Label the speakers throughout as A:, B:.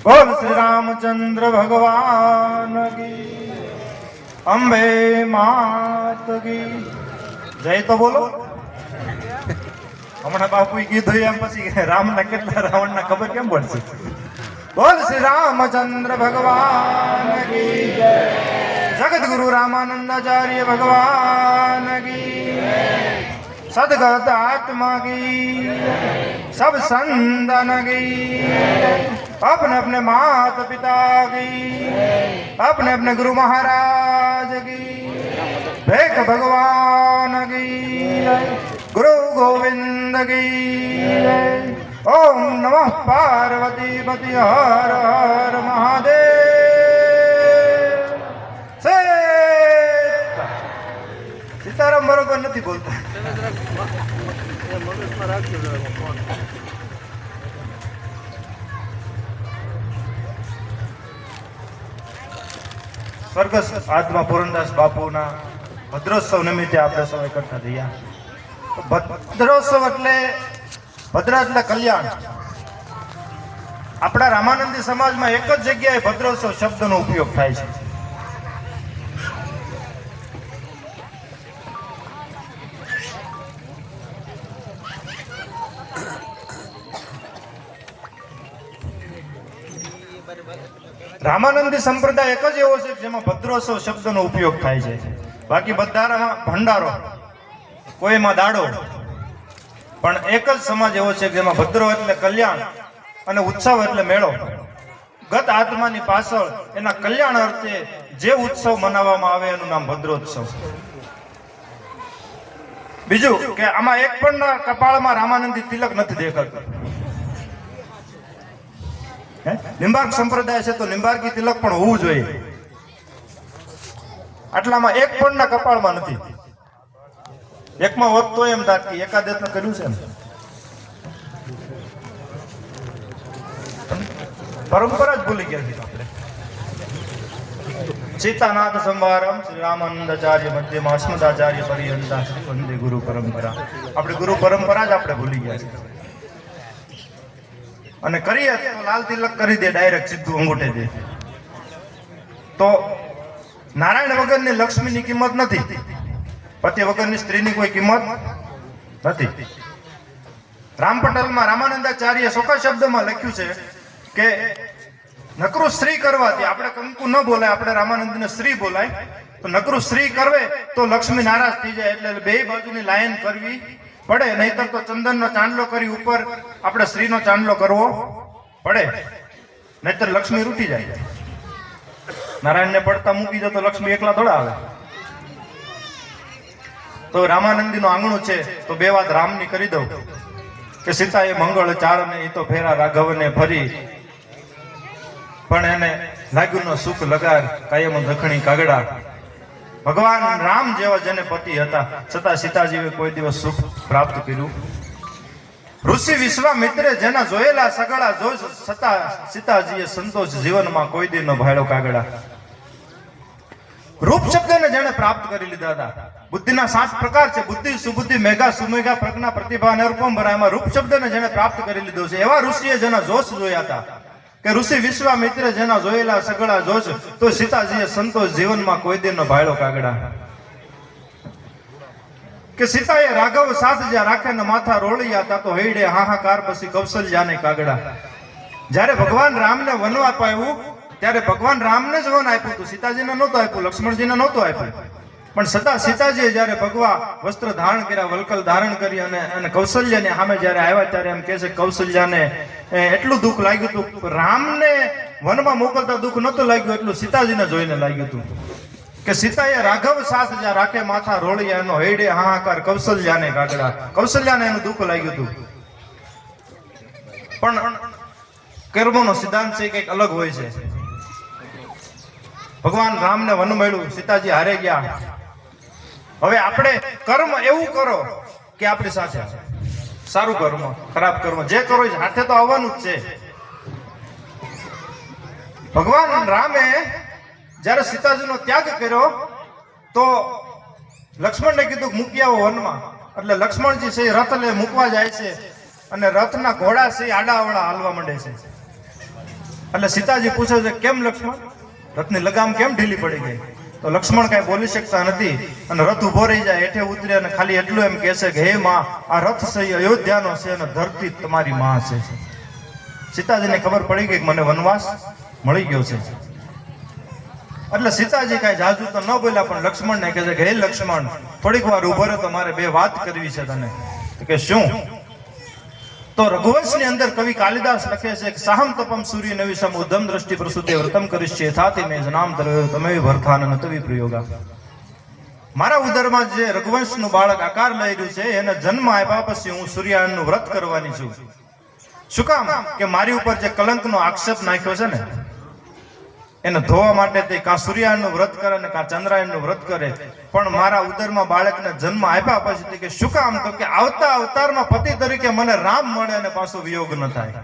A: બોલ શ્રી રામચંદ્ર ભગવાન કી, અંબે માત કી જય. તો બોલો. હમણાં બાપુ કીધું એમ પછી રામના કેટલા રાવણના ખબર કેમ પડશે? બોલ શ્રી રામચંદ્ર ભગવાન કી જય. જગત ગુરુ રામાનંદાચાર્ય ભગવાન કી, સદગત आत्मा की, सब संतन की, अपने अपने माता पिता की, अपने अपने गुरु महाराज की, भेख भगवान की, गुरु गोविंद की. ओम नमः पार्वती पति हर हर महादेव. સીતારામ બરોબર નથી બોલતા. સ્વર્ગસ્થ આત્મા પૂરણદાસ બાપુના ભદ્રોત્સવ નિમિત્તે આપણે સૌ એકઠા થયા. ભદ્રોત્સવ એટલે ભદ્રા એટલે કલ્યાણ. આપણા રામાનંદી સમાજમાં એક જ જગ્યાએ ભદ્રોત્સવ શબ્દનો ઉપયોગ થાય છે. રામાનંદી સંપ્રદાય એક જ એવો છે જેમાં ભદ્રોત્સવ શબ્દનો ઉપયોગ થાય છે. બાકી બધામાં ભંડારો, કોઈમાં દાડો, પણ એક જ સમાજ એવો છે જેમાં ભદ્રો એટલે કલ્યાણ અને ઉત્સવ એટલે મેળો. ગત આત્માની પાછળ એના કલ્યાણ અર્થે જે ઉત્સવ મનાવવામાં આવે એનું નામ ભદ્રોત્સવ. બીજું કે આમાં એક પણ કપાળમાં રામાનંદી તિલક નથી દેખાતું. નિંબાર્ક સંપ્રદાય છે તો નિંબાર્કી તિલક પણ હોવું જોઈએ. આટલામાં એક પણ ના કપાળમાં નથી. એકમાં હોત તો એમ થાય કે એકાદેશ કર્યું છે. પરંપરા જ ભૂલી ગયા છે આપણે. સીતાનાથ સંવારમ શ્રી રામાનંદાચાર્ય મધ્યમાં અસ્મદાચાર્ય પર્યંતા વંદે ગુરુ પરંપરા. આપણે ગુરુ પરંપરા જ આપણે ભૂલી ગયા છે. અને કરીએ તો લાલ તિલક કરી દે ડાયરેક્ટ, સીધું અંગૂઠે દે. તો નારાયણ વગરની લક્ષ્મીની કિંમત નથી, પતિ વગરની સ્ત્રીની કોઈ કિંમત નથી. રામપટલમાં રામાનંદાચાર્ય ચોખ્ખા શબ્દમાં લખ્યું છે કે નકરું શ્રી કરવાથી, આપણે કંકુ ન બોલાય, આપણે રામાનંદને શ્રી બોલાય, તો નકરું શ્રી કરવે તો લક્ષ્મી નારાજ થઈ જાય. એટલે બે બાજુની લાઈન કરવી પડે, નહીતર તો ચંદનનો ચાંદલો કરી ઉપર આપણે શ્રીનો ચાંદલો કરવો પડે, નહીતર લક્ષ્મી રૂઠી જાય. નારાયણને પડતા મૂકી દો તો લક્ષ્મી એકલા થોડા આવે. તો રામાનંદીનું આંગણું છે તો બે વાત રામની કરી દઉં કે સીતાએ મંગળ ચારને એ તો ફેરા રાઘવને ફરી, પણ એને લાગ્યું નો સુખ લગાર કાયમ દખણી કાગડા. ભગવાન રામ જેવા જેને પતિ હતા છતાં સીતાજીએ કોઈ દિવસ સુખ પ્રાપ્ત કર્યું. ઋષિ વિશ્વામિત્રે જેના જોયેલા સગળા જોશ છતાં સીતાજીએ સંતોષ જીવનમાં કોઈ દી ન ભાળ્યો કાગડા. રૂપ શબ્દને જેને પ્રાપ્ત કરી લીધા હતા. બુદ્ધિના 7 પ્રકાર છે: બુદ્ધિ, સુબુદ્ધિ, મેઘા, સુમેઘા, પ્રજ્ઞા, પ્રતિભા અને રૂપંબરા. એમાં રૂપ શબ્દને જેને પ્રાપ્ત કરી લીધો છે એવા ઋષિએ જેના જોશ જોયા હતા કે ઋષિ વિશ્વામિત્રે જેના જોયેલા સગળા જોશ, તો સીતાજીએ સંતોષ જીવનમાં કોઈ દી ન ભાળ્યો કાગડા. કે સીતાએ રાઘવ સાથ જ્યાં રાખે ને માથા રોળિયા તા તો હૈડે હાહાકાર પછી કૌશલ્યાને કાગડા. જ્યારે ભગવાન રામને વન અપાયું ત્યારે ભગવાન રામને જ વન આપ્યું હતું, સીતાજીને નહોતું આપ્યું, લક્ષ્મણજીને નહોતું આપ્યું. પણ છતાં સીતાજીએ જ્યારે ભગવા વસ્ત્ર ધારણ કર્યા, વલકલ ધારણ કરી અને કૌશલ્યાને સામે જ્યારે આવ્યા ત્યારે એમ કહે છે કૌશલ્યાને એટલું દુઃખ લાગ્યું હતું. રામને વનમાં મોકલતા દુઃખ નહોતું લાગ્યું, એટલું સીતાજીને જોઈને લાગ્યું હતું કે સીતાએ રાઘવ સાથ જ્યાં રાખે માથા રોળિયા એનો હૈડે હાહાકાર કૌશલ્યાને કાગડા. કૌશલ્યાને એનું દુઃખ લાગ્યું હતું. પણ કર્મનો સિદ્ધાંત છે કંઈક અલગ હોય છે. ભગવાન રામને વન મળ્યું, સીતાજી હારે ગયા. હવે આપણે કર્મ એવું કરો કે આપણી સાથે સારું કર્મ, ખરાબ કર્મ જે કરો એ હાથે તો આવવાનું જ છે. ભગવાન રામે જ્યારે સીતાજીનો ત્યાગ કર્યો તો લક્ષ્મણને કીધું મૂકી આવો વનમાં. એટલે લક્ષ્મણજી છે એ રથ લે મૂકવા જાય છે અને રથના ઘોડા છે એ આડાઅવળા હાલવા માંડે છે. એટલે સીતાજી પૂછે છે કેમ લક્ષ્મણ, રથની લગામ કેમ ઢીલી પડી ગઈ? તો લક્ષ્મણ કઈ બોલી શકતા નથી અને રથ ઉભો રહી જાય, હેઠે ઉતરે અને ખાલી એટલું એમ કહે છે કે હે માં, આ રથ છે એ અયોધ્યાનો છે અને ધરતી તમારી માં છે. સીતાજીને ખબર પડી ગઈ કે મને વનવાસ મળી ગયો છે. એટલે સીતાજી કઈ જાજુ તો ન બોલ્યા, પણ લક્ષ્મણને કહે છે કે હે લક્ષ્મણ, થોડીક વાર ઉભો રહે, તો મારે બે વાત કરવી છે તને. કે શું? તો રઘુવંશની અંદર કવિ કાલિદાસ લખે છે કે સાહમ તપમ સૂર્ય નવિશમ ઉદ્ધમ દ્રષ્ટિ પ્રસૂતે વ્રતમ કરીશ્ચે થાતિ મે જનામ તરવે તમે ભરથાન નતવી પ્રયોગા. મારા ઉદરમાં જે રઘુવંશનું બાળક આકાર લઈ રહ્યું છે એને જન્મ આપ્યા પછી હું સૂર્યનું વ્રત કરવાની છું. શું કામ? કે મારી ઉપર જે કલંકનો આક્ષેપ નાખ્યો છે ને એને ધોવા માટે તે કાં સૂર્યનું વ્રત કરે ને કાં ચંદ્રાયણનું વ્રત કરે, પણ મારા ઉદરમાં બાળકને જન્મ આપ્યા પછી કે શું કામ? તો કે આવતા અવતારમાં પતિ તરીકે મને રામ મળે અને પાછો વિયોગ ન થાય.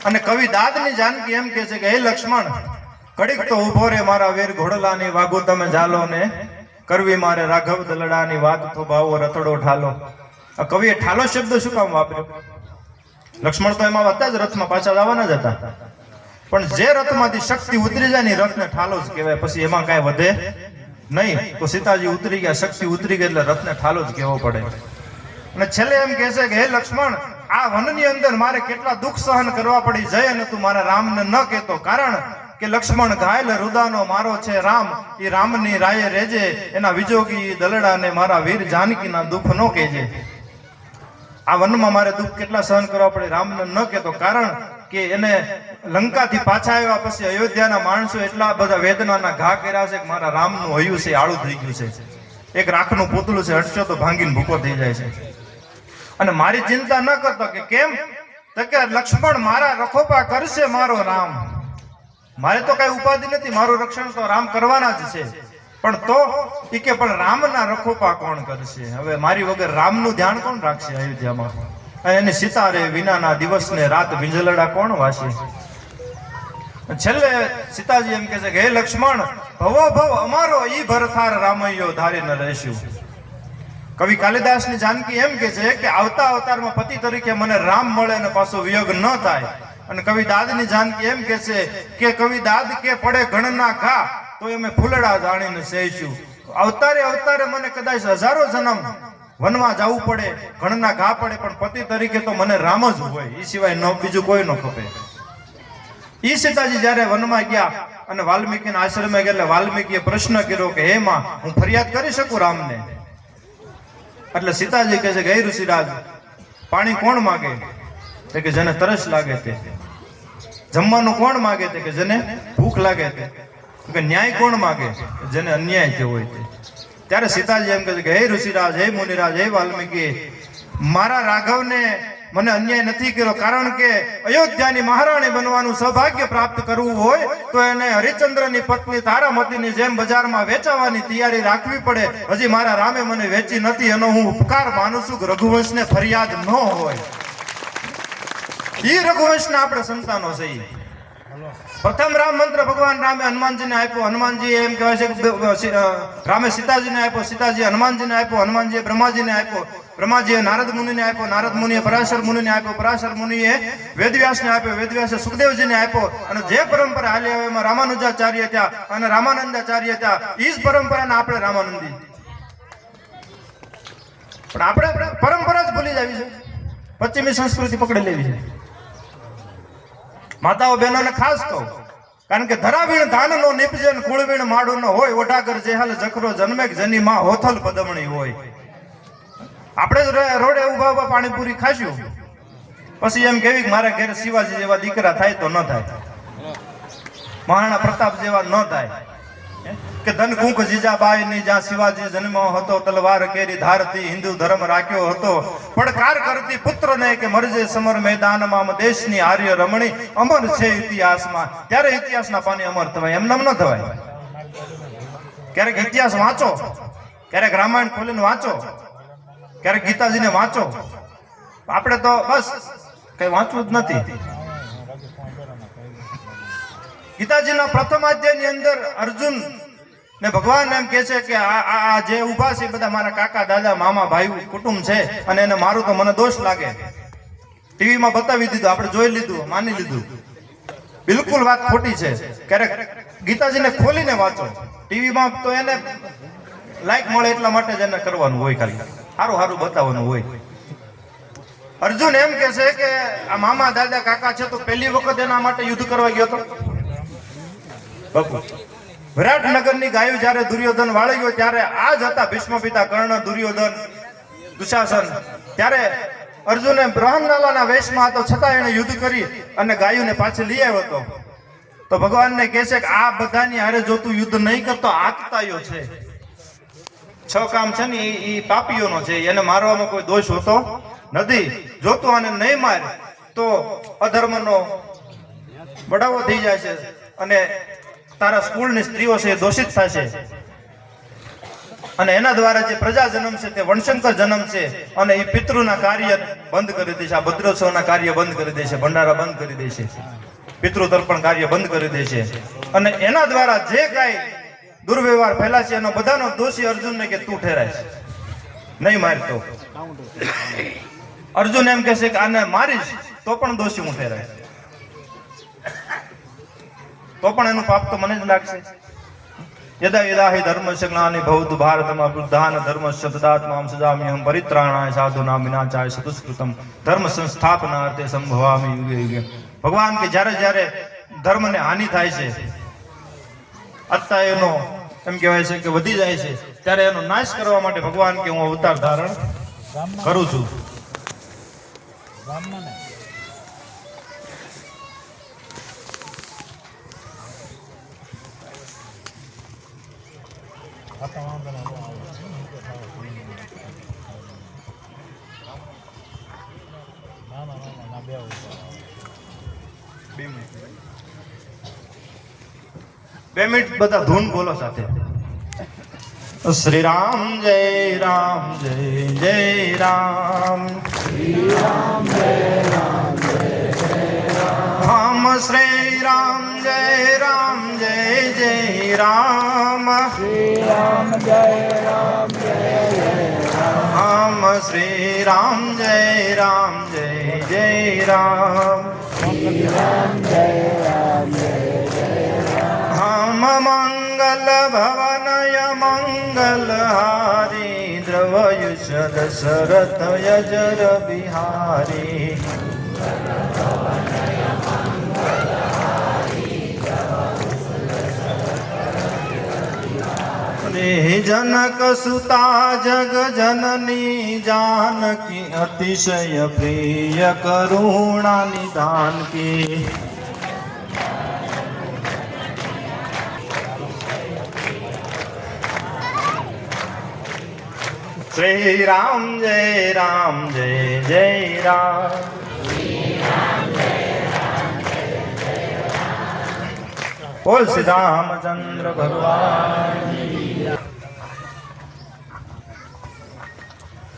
A: અને કવિ દાદની જાનકી એમ કે છે કે હે લક્ષ્મણ, ઘડીક તો ઉભો રે મારા વીર ઘોડલાની વાગુ તમે ઝાલો ને કરવી મારે રાઘવ દલડાની વાત તો ભાવો રતડો ઠાલો. આ કવિએ ઠાલો શબ્દ શું કામ વાપર્યો? લક્ષ્મણ તો એમાં હતા જ, રથમાં પાછા જવાના જ હતા, પણ જે રથમાંથી શક્તિ ઉતરી જાય ને રથને ઠાલો જ કહેવાય, પછી એમાં કાંઈ વધે નહીં. તો સીતાજી ઉતરી ગયા, શક્તિ ઉતરી ગઈ એટલે રથને ઠાલો જ કહેવો પડે. અને છેલ્લે એમ કહે છે કે હે લક્ષ્મણ, આ વનની અંદર મારે કેટલા દુઃખ સહન કરવા પડી, જય અને તું મારા રામને ન કહેતો. કારણ કે લક્ષ્મણ ઘાયલ રુદાનો મારો છે રામ, એ રામની રાયે રેજે, એના વિજોગી દલડાને મારા વીર જાનકીના દુઃખ ન કહેજે. આ વનમાં મારે દુઃખ કેટલા સહન કરવા પડે, રામને ન કહેતો. કારણ કે એને લંકાથી પાછા આવ્યા પછી અયોધ્યાના માણસો એટલા બધા વેદનાના ઘા કર્યા છે કે મારા રામનું હૈયું છે આળું થઈ ગયું છે. એક રાખનું પૂતળું છે, હટશો તો ભાંગીને ભૂકો થઈ જાય છે. અને મારી ચિંતા ન કરતો કે કેમ? તો કે લક્ષ્મણ મારા રખોપા કરશે મારો રામ. મારે તો કઈ ઉપાધિ નથી, મારું રક્ષણ તો રામ કરવાના જ છે, પણ તો ઈ કે પણ રામના રખોપા કોણ કરશે? હવે મારી વગર રામનું ધ્યાન કોણ રાખશે અયોધ્યામાં? અને સિતારે વિનાના દિવસને રાત વિંજલડા કોણ વાસે? છેલ્લે સીતાજી એમ કહે છે કે હે લક્ષ્મણ, ભવો ભવ અમારો ઈ ભરથાર રામૈયો ધારી ન રહેશું. કવિ કાલિદાસની જાનકી એમ કે છે કે આવતા અવતારમાં પતિ તરીકે મને રામ મળે અને પાછો વિયોગ ન થાય. અને કવિ દાદની જાનકી એમ કે છે કે કવિ દાદ કે પડે ઘણના ઘા તો અમે ફૂલડા જાણીને સહીશું. અવતારે અવતારે મને કદાચ હજારો જન્મ વનમાં જવું પડે, ઘણના ઘા પડે, પણ પતિ તરીકે તો મને રામ જ હોય, એ સિવાય ન બીજું કોઈ ન ખપે. ઈ સીતાજી જયારે વનમાં ગયા અને વાલ્મીકીના આશ્રમે ગયા એટલે વાલ્મીકીએ પ્રશ્ન કર્યો કે હે માં, હું ફરિયાદ કરી શકું રામને? એટલે સીતાજી કહે છે કે હે ઋષિરાજ, પાણી કોણ માગે? તો કે જેને તરસ લાગે તે. જમવાનું કોણ માગે? તે કે જેને ભૂખ લાગે તે. કે ન્યાય કોણ માગે? જેને અન્યાય થયો હોય તે. ત્યારે સીતાજી એમ કહે છે કે હે ઋષિરાજ, હે મુનિરાજ, હે વાલ્મીકી, મારા રાઘવને મને અન્યાય નથી કર્યો, કારણ કે અયોધ્યાની મહારાણી બનવાનું સૌભાગ્ય પ્રાપ્ત કરવું હોય તો એને હરિચંદ્રની પત્ની તારામતીની જેમ બજારમાં વેચાવાની તૈયારી રાખવી પડે. હજી મારા રામે મને વેચી નથી, એનો હું ઉપકાર માનું છું કે રઘુવંશને ફરિયાદ ન હોય. ઈ રઘુવંશના આપણે સંતાનો છીએ. પ્રથમ રામ મંત્ર ભગવાન રામે હનુમાનજીને આપ્યો, હનુમાનજી એમ કહેવાય છે રામે સીતાજીને આપ્યો, સીતાજી હનુમાનજીને આપ્યો, હનુમાનજીએ બ્રહ્માજીને આપ્યો, બ્રહ્માજીએ નારદ મુનિને આપ્યો, નારદ મુનિએ પરાશર મુનિને આપ્યો, પરાશર મુનિએ વેદવ્યાસને આપ્યો, વેદવ્યાસે સુખદેવજીને આપ્યો. અને જે પરંપરા હાલી આવે એમાં રામાનુજાચાર્ય ત્યાં અને રામાનંદાચાર્ય ત્યાં, ઈ જ પરંપરાને આપણે રામાનંદી. પણ આપણે પરંપરા જ ભૂલી જાવી છે, પશ્ચિમી સંસ્કૃતિ પકડી લેવી છે. માતાઓ બહેનોને ખાસ કહું, કારણ કે ધરાવીણ ધાનનો નિપજન કુળવીણ માડું ન હોય, ઓઢાગર જેહાલ જખરો જન્મે જની માં હોથલ પદમણી હોય. આપણે જ રોડે ઉભા ઉભા પાણીપુરી ખાશું, પછી એમ કેવી કે મારા ઘરે શિવાજી જેવા દીકરા થાય તો ન થાય, મહારાણા પ્રતાપ જેવા ન થાય, કે ધન કુંક જીજાબાઈ ની જ્યાં શિવાજી જન્મ હતો, તલવાર કેરી ધારતી હિન્દુ ધર્મ રાખ્યો હતો, પડકાર કરતી પુત્ર ને કે મરજે સમર મેદાનમાં દેશની આર્ય રમણી અમર છે ઇતિહાસમાં. ત્યારે ઇતિહાસના પાને અમર થવાય, એમ ન થવાય. ક્યારેક ઇતિહાસ વાંચો, ક્યારેક રામાયણ ખોલીને વાંચો, ક્યારેક ગીતાજીને વાંચો. આપણે તો બસ કઈ વાંચવું જ નથી. ગીતાજીના પ્રથમ અધ્યાયની અંદર અર્જુન ને ભગવાન એમ કે છે કે આ જે ઊભા છે બધા મારા કાકા દાદા મામા ભાઈ કુટુંબ છે, અને એને મારું તો મને દોષ લાગે. ટીવીમાં બતાવી દીધું, આપણે જોઈ લીધું, માની લીધું. બિલકુલ વાત ખોટી છે. ક્યારેક ગીતાજીને ખોલીને વાંચો. ટીવીમાં તો એને લાઈક મળે એટલા માટે જ એને કરવાનું હોય, ખાલી સારું સારું બતાવવાનું હોય. અર્જુન એમ કે છે કે આ મામા દાદા કાકા છે તો પહેલી વખત એના માટે યુદ્ધ કરવા ગયો હતો. બાપુ વિરાટનગરની ગાયો જ્યારે દુર્યોધન વાળી ગયો ત્યારે આ જ હતા ભીષ્મ પિતા કર્ણ, દુર્યોધન, દુશાસન. ત્યારે અર્જુને બ્રહ્મલાલાના વેશમાં હતો છતાં એને યુદ્ધ કરી અને ગાયોને પાછી લઈ આવ્યો હતો. તો ભગવાનને કહે છે કે આ બધાની હારે જો તું યુદ્ધ નહીં કરતો, આતતાઈઓ છે, 6 કામ છે ને એ પાપીઓનો છે, એને મારવામાં કોઈ દોષ હોતો નથી. જો તું આને નહીં માર તો અધર્મનો બઢાવો થઈ જાય છે અને તારા સ્કૂલની સ્ત્રીઓ છે એ દોષિત થશે, અને એના દ્વારા જે પ્રજા જન્મ છે તે વણશંકર જન્મ છે, અને એ પિતૃના કાર્ય બંધ કરી દેશે, આ ભદ્રોત્સવના કાર્ય બંધ કરી દેશે, ભંડારા બંધ કરી દેશે, પિતૃ તર્પણ કાર્ય બંધ કરી દેશે, અને એના દ્વારા જે કાંઈ દુર્વ્યવહાર ફેલાશે એનો બધાનો દોષી અર્જુનને કે તું ઠેરાય છે, નહીં મારતો. અર્જુન એમ કહેશે કે આને મારીશ તો પણ દોષી હું ઠેરાય, તો પણ એનું પાપ તો મને જ લાગશે. યદા યદા હિ ધર્મસ્ય ગ્લાનિ ભવતુ ભારતમાં બુદ્ધાન ધર્મસ્ય તદાત્માં સજામ્યહં પરિત્રાણાય સાધુનાં વિનાશાય ચતુષ્કૃતમ ધર્મ સંસ્થાપનાર્થે સંભવામિ યુગે યુગે. ભગવાન કે જ્યારે જ્યારે ધર્મને હાનિ થાય છે, અત્યારનો એમ કહેવાય છે કે વધી જાય છે, ત્યારે એનો નાશ કરવા માટે ભગવાન કે હું અવતાર ધારણ કરું છું. બે મિનિટ બધા ધૂન બોલો સાથે. શ્રી રામ જય રામ જય જય રામ, શ્રી રામ જય રામ જય જય રામ, શ્રી રામ જય રામ જય જય રામ, શ્રી રામ જય રામ જય જય રામ, શ્રી રામ જય રામ જય જય રામ, શ્રી રામ જય રામ જય જય રામ. મંગલ ભવનય મંગલહારી દ્રવયુષ દશરથ યજર બિહારી, જનક સુતા જગ જનની જાનકી અતિશય પ્રિય કરુણા નિધાન કી. શ્રી રામ જય રામ જય જય રામ, બોલ શ્રી રામચંદ્ર ભગવાન.